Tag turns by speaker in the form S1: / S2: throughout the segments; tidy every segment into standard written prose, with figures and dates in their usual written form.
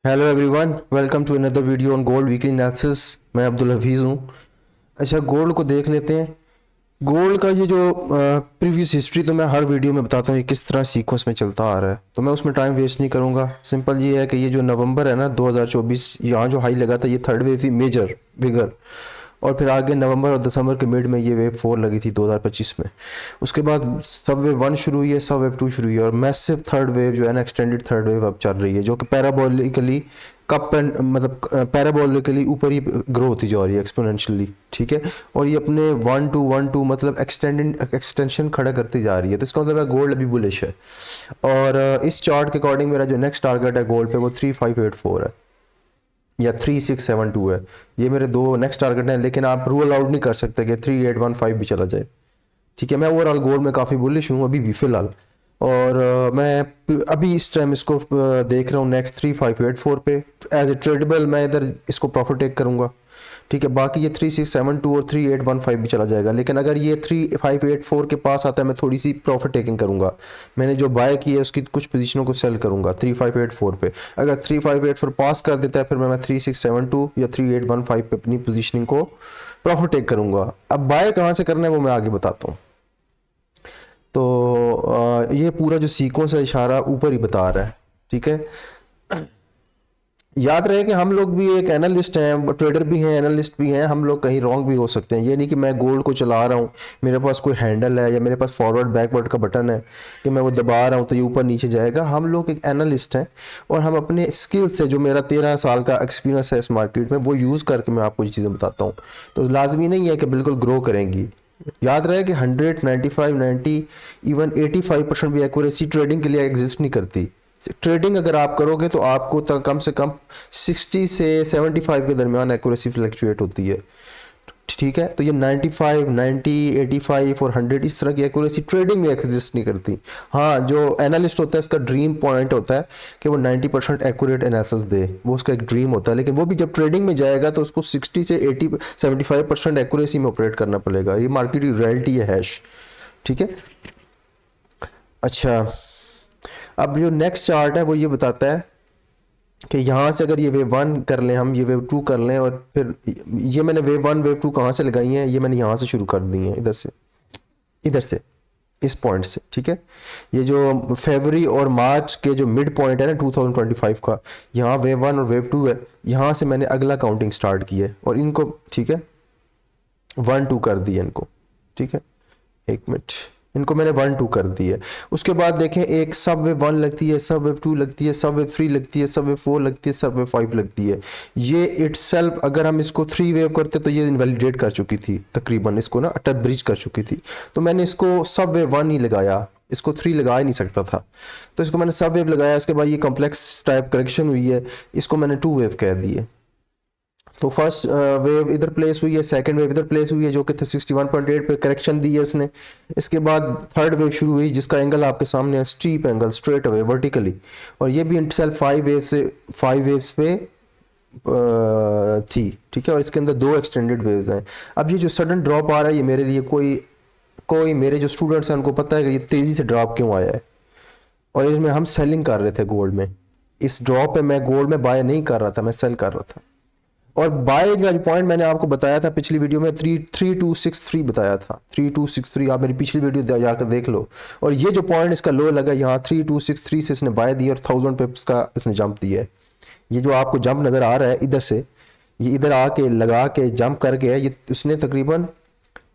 S1: Hello everyone, welcome to another video on gold weekly analysis. मैं अब्दुल हफीज़ हूँ। अच्छा, gold को देख लेते हैं। गोल्ड का ये जो प्रीवियस हिस्ट्री तो मैं हर वीडियो में बताता हूँ ये किस तरह सीक्वेंस में चलता आ रहा है, तो मैं उसमें टाइम वेस्ट नहीं करूँगा। सिंपल ये है कि ये जो नवंबर है ना 2024, यहाँ जो हाई लगा था ये थर्ड वेव थी मेजर बिगर, और फिर आगे नवंबर और दिसंबर के मिड में ये वेव 4 लगी थी 2025 में। उसके बाद सब वेव 1 शुरू हुई है, सब वेव 2 शुरू हुई है, और मैसिव थर्ड वेव जो है ना, एक्सटेंडेड थर्ड वेव अब चल रही है, जो कि पैराबोलिकली कप एंड मतलब पैराबोलिकली ऊपर ही ग्रो होती जा रही है एक्सपोनेंशियली। ठीक है, और ये अपने 1 to 1 to मतलब एक्सटेंशन खड़ा करती जा रही है। तो इसका मतलब है गोल्ड अभी बुलिश है। और इस चार्ट के अकॉर्डिंग मेरा जो नेक्स्ट टारगेट है गोल्ड पे वो 3584 है या 3672 है। ये मेरे दो नेक्स्ट टारगेट हैं, लेकिन आप रूल आउट नहीं कर सकते कि 3815 भी चला जाए। ठीक है, मैं ओवरऑल गोल्ड में काफ़ी बुलिश हूँ अभी भी फ़िलहाल। और मैं अभी इस टाइम इसको देख रहा हूँ नेक्स्ट 3584 पे एज ए ट्रेडेबल। मैं इधर इसको प्रॉफिट टेक करूँगा। ठीक है, बाकी ये 3672 और 3815 भी चला जाएगा, लेकिन अगर ये 3584 के पास आता है मैं थोड़ी सी प्रॉफिट टेकिंग करूँगा। मैंने जो बाय की है उसकी कुछ पोजीशनों को सेल करूँगा 3584 पे। अगर 3584 पास कर देता है फिर मैं 3672 या 3815 पे अपनी पोजीशनिंग को प्रॉफिट टेक करूँगा। अब बाय कहाँ से करना है वो मैं आगे बताता हूँ। तो ये पूरा जो सीक्वेंस है इशारा ऊपर ही बता रहा है। ठीक है, याद रहे कि हम लोग भी एक एनालिस्ट हैं, ट्रेडर भी हैं, एनालिस्ट भी हैं। हम लोग कहीं रॉन्ग भी हो सकते हैं। ये नहीं कि मैं गोल्ड को चला रहा हूँ, मेरे पास कोई हैंडल है या मेरे पास फॉरवर्ड बैकवर्ड का बटन है कि मैं वो दबा रहा हूँ तो ये ऊपर नीचे जाएगा। हम लोग एक एनालिस्ट हैं और हम अपने स्किल से, जो मेरा 13 साल का एक्सपीरियंस है इस मार्केट में, वो यूज़ करके मैं आपको ये चीज़ें बताता हूँ। तो लाजमी नहीं है कि बिल्कुल ग्रो करेंगी। याद रहे कि 100, 95, 90, इवन 85% भी एक्यूरेसी ट्रेडिंग के लिए एग्जिस्ट नहीं करती। ट्रेडिंग अगर आप करोगे तो आपको कम से कम 60 से 75 के दरमियान एक्यूरेसी फ्लक्चुएट होती है। ठीक है, तो ये 95, 90, 85 और 100 इस तरह की एक्यूरेसी ट्रेडिंग में एग्जिस्ट नहीं करती। हाँ, जो एनालिस्ट होता है उसका ड्रीम पॉइंट होता है कि वो 90% एक्यूरेट एनालिसिस दे, वो उसका एक ड्रीम होता है। लेकिन वो भी जब ट्रेडिंग में जाएगा तो उसको 60 से 80, 75% एक्यूरेसी में ऑपरेट करना पड़ेगा। ये मार्केट की रियलिटी है हैश। ठीक है, अच्छा, अब जो नेक्स्ट चार्ट है वो ये बताता है कि यहाँ से अगर ये वेव 1 कर लें हम, ये वेव 2 कर लें, और फिर ये मैंने वेव 1 वेव 2 कहाँ से लगाई हैं, ये मैंने यहाँ से शुरू कर दी हैं, इधर से इस पॉइंट से। ठीक है, ये जो फरवरी और मार्च के जो मिड पॉइंट है ना 2025 का, यहाँ वेव 1 और वेव 2 है। यहाँ से मैंने अगला काउंटिंग स्टार्ट की है और इनको, ठीक है, 1 2 कर दिया इनको। ठीक है, एक मिनट, इनको मैंने 1 2 कर दी है। उसके बाद देखें, एक सब वेव 1 लगती है, सब वेव 2 लगती है, सब वेव 3 लगती है, सब वेव 4 लगती है, सब वेव 5 लगती है। ये इटसेल्फ अगर हम इसको 3 वेव करते तो ये इनवैलिडेट कर चुकी थी तकरीबन, इसको ना टच ब्रिज कर चुकी थी। तो मैंने इसको सब वेव 1 ही लगाया, इसको 3 लगा ही नहीं सकता था, तो इसको मैंने सब वेव लगाया। उसके बाद ये कॉम्प्लेक्स टाइप करेक्शन हुई है, इसको मैंने 2 वेव कह दिए। तो फर्स्ट वेव इधर प्लेस हुई है, सेकंड वेव इधर प्लेस हुई है, जो कि 61.8 पे करेक्शन दी है इसने। इसके बाद थर्ड वेव शुरू हुई जिसका एंगल आपके सामने है, steep angle, straight away vertically, और ये भी इंटसेल्फ 5 वेव्स पे थी। ठीक है, और इसके अंदर 2 एक्सटेंडेड वेव्स हैं। अब ये जो सडन ड्रॉप आ रहा है ये मेरे लिए कोई मेरे जो स्टूडेंट्स हैं उनको पता है कि ये तेज़ी से ड्रॉप क्यों आया है, और इसमें हम सेलिंग कर रहे थे गोल्ड में। इस ड्रॉप पे मैं गोल्ड में बाय नहीं कर रहा था, मैं सेल कर रहा था। और बाय का जो पॉइंट मैंने आपको बताया था पिछली वीडियो में, 3263 बताया था, 3263। आप मेरी पिछली वीडियो जाकर देख लो। और ये जो पॉइंट इसका लो लगा यहाँ 3263 से इसने बाय दिया और 1000 पिप्स का इसने जंप दिया है। ये जो आपको जंप नज़र आ रहा है इधर से, ये इधर आके लगा के जंप करके है, ये उसने तकरीबन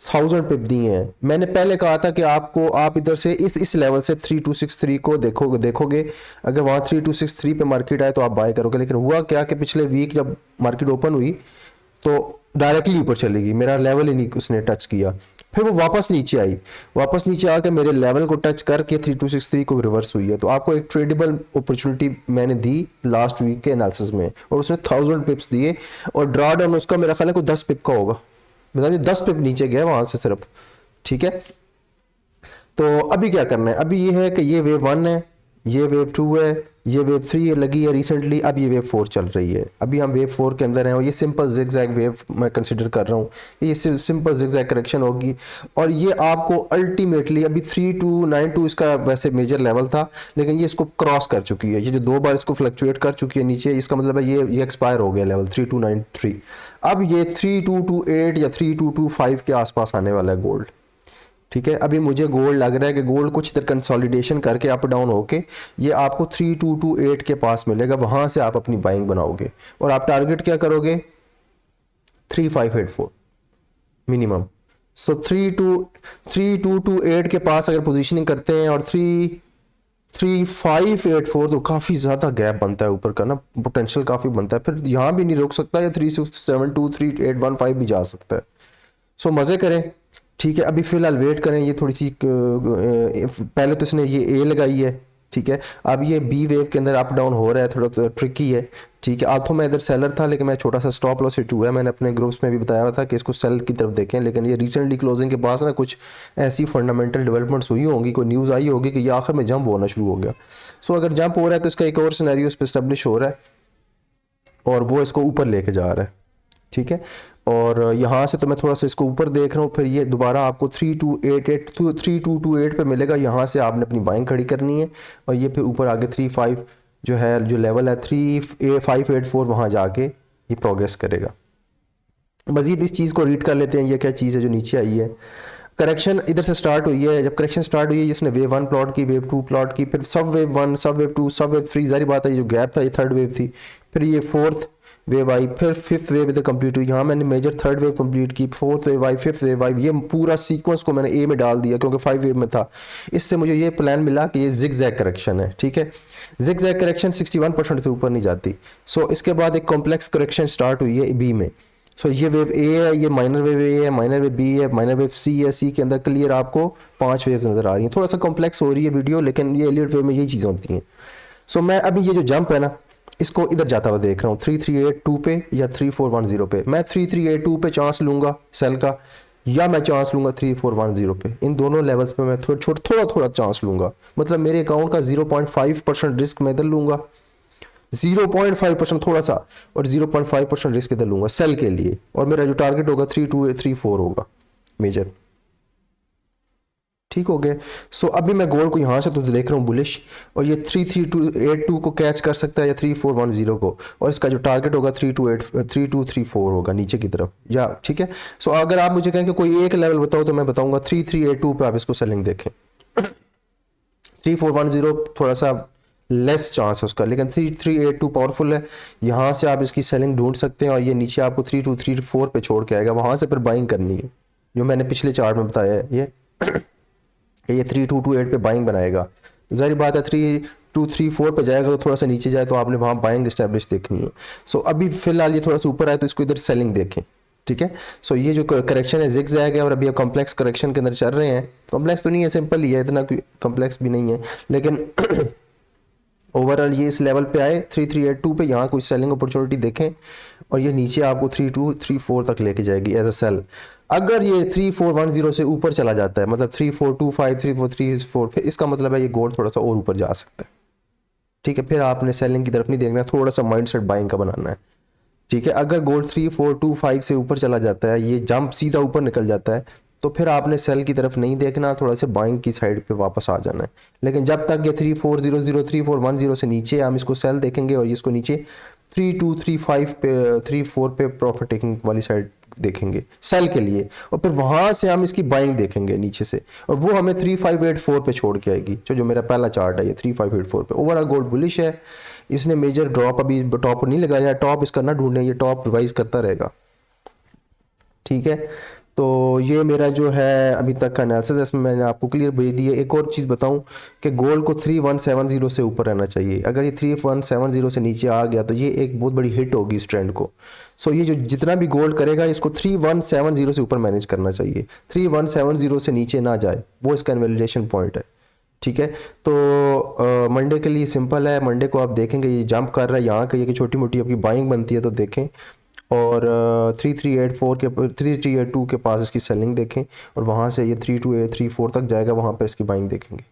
S1: 1000 पिप दिए हैं। मैंने पहले कहा था कि आप इधर से इस लेवल से 3263 को देखोगे, अगर वहाँ 3263 पे मार्केट आए तो आप बाय करोगे। लेकिन हुआ क्या कि पिछले वीक जब मार्केट ओपन हुई तो डायरेक्टली ऊपर चली गई, मेरा लेवल ही नहीं उसने टच किया। फिर वो वापस नीचे आई, वापस नीचे आकर मेरे लेवल को टच करके 3263 को रिवर्स हुई है। तो आपको एक ट्रेडेबल अपॉर्चुनिटी मैंने दी लास्ट वीक के एनालिसिस में, और उसने 1000 पिप्स दिए, और ड्रा डाउन उसका मेरा ख्याल है कोई 10 पिप का होगा, मतलब 10 पिप नीचे गया वहां से सिर्फ। ठीक है, तो अभी क्या करना है, अभी ये है कि ये वेव 1 है, ये वेव 2 है, ये वेव 3 लगी है रिसेंटली, अब ये वेव 4 चल रही है, अभी हम वेव 4 के अंदर हैं और ये सिंपल जिगजैग वेव मैं कंसिडर कर रहा हूँ, ये सिंपल जिगजैग करेक्शन होगी। और ये आपको अल्टीमेटली अभी 3292 इसका वैसे मेजर लेवल था, लेकिन ये इसको क्रॉस कर चुकी है, ये जो 2 बार इसको फ्लक्चुएट कर चुकी है नीचे, इसका मतलब है ये एक्सपायर हो गया लेवल 3293। अब ये 3228 या 3225 के आसपास आने वाला है गोल्ड, ठीक है। अभी मुझे गोल्ड लग रहा है कि गोल्ड कुछ इधर कंसोलिडेशन करके अप डाउन होके ये आपको 3228 के पास मिलेगा, वहां से आप अपनी बाइंग बनाओगे और आप टारगेट क्या करोगे 3584 मिनिमम। सो 3228 के पास अगर पोजीशनिंग करते हैं और 3584 तो काफ़ी ज़्यादा गैप बनता है ऊपर का ना, पोटेंशियल काफ़ी बनता है, फिर यहाँ भी नहीं रुक सकता, या 3672 3815 भी जा सकता है। सो मज़े करें, ठीक है। अभी फ़िलहाल वेट करें, ये थोड़ी सी पहले तो इसने ये ए लगाई है, ठीक है। अब ये बी वेव के अंदर अप डाउन हो रहा है, थोड़ा तो ट्रिकी है, ठीक है। आल्थो मैं इधर सेलर था, लेकिन मैं छोटा सा स्टॉप लॉस हिट हुआ है, मैंने अपने ग्रुप्स में भी बताया था कि इसको सेल की तरफ देखें, लेकिन ये रिसेंटली क्लोजिंग के पास ना कुछ ऐसी फंडामेंटल डेवलपमेंट्स हुई होंगी, कोई न्यूज़ आई होगी कि ये आखिर में जंप होना शुरू हो गया। सो अगर जंप हो रहा है तो इसका एक और सिनेरियो इस पर स्टैब्लिश हो रहा है और वो इसको ऊपर लेके जा रहा है, ठीक है। और यहाँ से तो मैं थोड़ा सा इसको ऊपर देख रहा हूँ, फिर ये दोबारा आपको 3228 पे मिलेगा, यहाँ से आपने अपनी बाइंग खड़ी करनी है और ये फिर ऊपर आगे 35 जो है जो लेवल है 3584 वहाँ जाके ये प्रोग्रेस करेगा। मज़ीद इस चीज़ को रीड कर लेते हैं, ये क्या चीज़ है जो नीचे आई है। करेक्शन इधर से स्टार्ट हुई है, जब करेक्शन स्टार्ट हुई है जिसने वेव 1 प्लॉट की, वेव 2 प्लॉट की, फिर सब वेव 1, सब वेव 2, सब वेव 3, जारी बात है ये जो गैप था ये थर्ड वेव थी, फिर ये फोर्थ वेव आई, फिर फिफ्थ वेव इधर कंप्लीट हुई, यहाँ मैंने मेजर थर्ड वेव कंप्लीट की, फोर्थ वेव आई, फिफ्थ वेव आई, ये पूरा सीक्वेंस को मैंने ए में डाल दिया क्योंकि 5 वेव में था। इससे मुझे ये प्लान मिला कि ये जिगजैग करेक्शन है, ठीक है। जिगजैग करेक्शन 61% से ऊपर नहीं जाती। सो इसके बाद एक कॉम्प्लेक्स करेक्शन स्टार्ट हुई है बी में। सो ये वेव ए है, ये माइनर वेव ए है, माइनर वेव बी है, माइनर वेव सी है, सी के अंदर क्लियर आपको 5 वेव्स नज़र आ रही हैं। थोड़ा सा कॉम्प्लेक्स हो रही है वीडियो, लेकिन ये एलियट वेव में यही चीज़ें होती हैं। सो मैं अभी ये जो जंप है ना इसको इधर जाता हुआ देख रहा हूँ 3382 पे या 3410 पे। मैं 3382 पे चांस लूँगा सेल का, या मैं चांस लूँगा 3410 पे। इन दोनों लेवल्स पे मैं थोड़ा चांस लूँगा, मतलब मेरे अकाउंट का 0.5% रिस्क मैं इधर लूँगा, 0.5% थोड़ा सा, और 0.5% रिस्क इधर लूँगा सेल के लिए, और मेरा जो टारगेट होगा 3234 होगा मेजर, ठीक हो गए। सो अभी मैं गोल्ड को यहाँ से तो देख रहा हूँ बुलिश, और ये 3282 को कैच कर सकता है या 3410 को, और इसका जो टारगेट होगा 3234 होगा नीचे की तरफ, या ठीक है। सो अगर आप मुझे कहें कि कोई एक लेवल बताओ तो मैं बताऊंगा 3382 पे आप इसको सेलिंग देखें। 3410 थोड़ा सा लेस चांस है उसका, लेकिन 3382 पावरफुल है, यहाँ से आप इसकी सेलिंग ढूंढ सकते हैं, और ये नीचे आपको 3234 पे छोड़ के आएगा, वहाँ से फिर बाइंग करनी है जो मैंने पिछले चार्ट में बताया है। ये 3228 पे बाइंग बनाएगा, जाहिर बात है 3234 पे जाएगा तो थोड़ा सा नीचे जाए तो आपने वहाँ बाइंग इस्टेब्लिश देखनी है। सो अभी फिलहाल ये थोड़ा सा ऊपर आए तो इसको इधर सेलिंग देखें, ठीक है। सो ये जो करेक्शन है जिगजैग है, और अभी कॉम्प्लेक्स करेक्शन के अंदर चल रहे हैं। कॉम्प्लेक्स तो नहीं है, सिंपल ही है, इतना कोई कॉम्प्लेक्स भी नहीं है, लेकिन ओवरऑल ये इस लेवल पे आए 3382 पे, यहाँ कुछ सेलिंग अपॉर्चुनिटी देखें, और ये नीचे आपको 3234 तक लेके जाएगी एज अ सेल। अगर ये 3410 से ऊपर चला जाता है, मतलब 3425 3434, फिर इसका मतलब है ये गोल्ड थोड़ा सा और ऊपर जा सकता है, ठीक है। फिर आपने सेलिंग की तरफ नहीं देखना, थोड़ा सा माइंडसेट बाइंग का बनाना है, ठीक है। अगर गोल्ड 3425 से ऊपर चला जाता है, ये जंप सीधा ऊपर निकल जाता है, तो फिर आपने सेल की तरफ नहीं देखना, थोड़ा सा बाइंग की साइड पे वापस आ जाना है। लेकिन जब तक ये 3400 3410 से नीचे हम इसको सेल देखेंगे, और इसको नीचे 3235 पे 34 पे प्रॉफिट टेकिंग वाली साइड देखेंगे सेल के लिए, और फिर वहाँ से हम इसकी बाइंग देखेंगे नीचे से, और वो हमें 3584 पे छोड़ के आएगी, जो मेरा पहला चार्ट है ये 3584 पे। ओवरऑल गोल्ड बुलिश है, इसने मेजर ड्रॉप अभी टॉप नहीं लगाया, टॉप इसका ना ढूंढें, ये टॉप रिवाइज करता रहेगा, ठीक है। तो ये मेरा जो है अभी तक का एनालिसिस, इसमें मैंने आपको क्लियर भेज दी है। एक और चीज़ बताऊं कि गोल्ड को 3170 से ऊपर रहना चाहिए, अगर ये 3170 से नीचे आ गया तो ये एक बहुत बड़ी हिट होगी इस ट्रेंड को। सो ये जो जितना भी गोल्ड करेगा इसको 3170 से ऊपर मैनेज करना चाहिए, 3170 से नीचे ना जाए, वो इसका इनवैलिडेशन पॉइंट है, ठीक है। तो मंडे के लिए सिंपल है, मंडे को आप देखेंगे ये जंप कर रहा है यहाँ का, ये कि छोटी मोटी आपकी बाइंग बनती है तो देखें, और 3384 के 3382 के पास इसकी सेलिंग देखें और वहाँ से ये 3234 तक जाएगा, वहाँ पर इसकी बाइंग देखेंगे।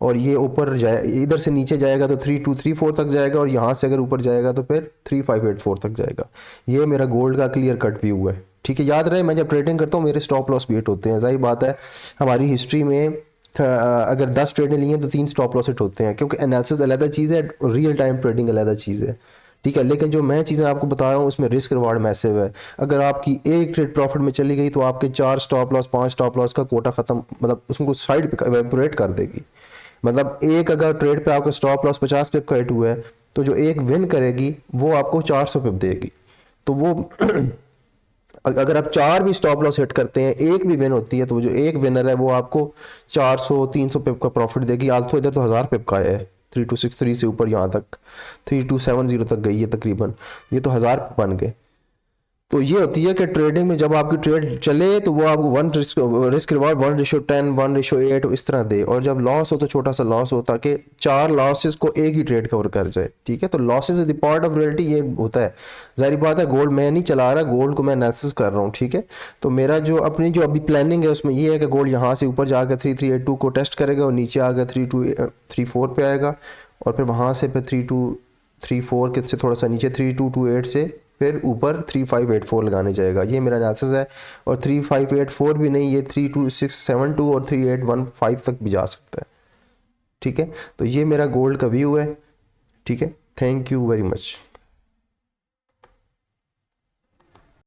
S1: और ये ऊपर जाए, इधर से नीचे जाएगा तो 3234 तक जाएगा, और यहाँ से अगर ऊपर जाएगा तो फिर 3584 तक जाएगा। ये मेरा गोल्ड का क्लियर कट व्यू है, ठीक है। याद रहे मैं जब ट्रेडिंग करता हूँ मेरे स्टॉप लॉस भी हिट होते हैं। जाहिर बात है हमारी हिस्ट्री में अगर 10 ट्रेडें ली हैं तो 3 स्टॉप लॉस हिट होते हैं, क्योंकि एनालिसिस अलग चीज़ है, रियल टाइम ट्रेडिंग अलग चीज़ है, ठीक है। लेकिन जो मैं चीज़ें आपको बता रहा हूँ उसमें रिस्क रिवार्ड मैसिव है। अगर आपकी एक ट्रेड प्रॉफिट में चली गई तो आपके 4 स्टॉप लॉस 5 स्टॉप लॉस का कोटा ख़त्म, मतलब उसको साइड पे एवेपोरेट कर देगी। मतलब एक अगर ट्रेड पे आपका स्टॉप लॉस 50 पिप का हिट हुआ है तो जो एक विन करेगी वो आपको 400 पिप देगी। तो वो अगर आप 4 भी स्टॉप लॉस हिट करते हैं, एक भी विन होती है, तो वो जो एक विनर है वो आपको 400-300 पिप का प्रॉफिट देगी। आल्थो इधर तो 1000 पिप का है, 3263 से ऊपर यहाँ तक 3270 तक गई है तकरीबन, ये तो 1000 पिप बन गए। तो ये होती है कि ट्रेडिंग में जब आपकी ट्रेड चले तो वो आपको रिस्क रिवार्ड 1:10 1:8 इस तरह दे, और जब लॉस हो तो छोटा सा लॉस हो, ताकि 4 लॉसेस को एक ही ट्रेड कवर कर जाए, ठीक है। तो losses is the part of reality, ये होता है। जाहिर बात है गोल्ड मैं नहीं चला रहा, गोल्ड को मैं एनालिसिस कर रहा हूँ, ठीक है। तो मेरा जो अपनी जो अभी प्लानिंग है उसमें ये है कि गोल्ड यहाँ से ऊपर जाकर 3382 को टेस्ट करेगा और नीचे आकर 3234 पे आएगा, और फिर वहाँ से फिर 3234 के से थोड़ा सा नीचे 3228 से फिर ऊपर 3584 लगाने जाएगा। ये मेरा एनालिसिस है। और 3584 भी नहीं, ये 32672 और 3815 तक भी जा सकता है, ठीक है। तो ये मेरा गोल्ड का व्यू है, ठीक है। Thank you very much.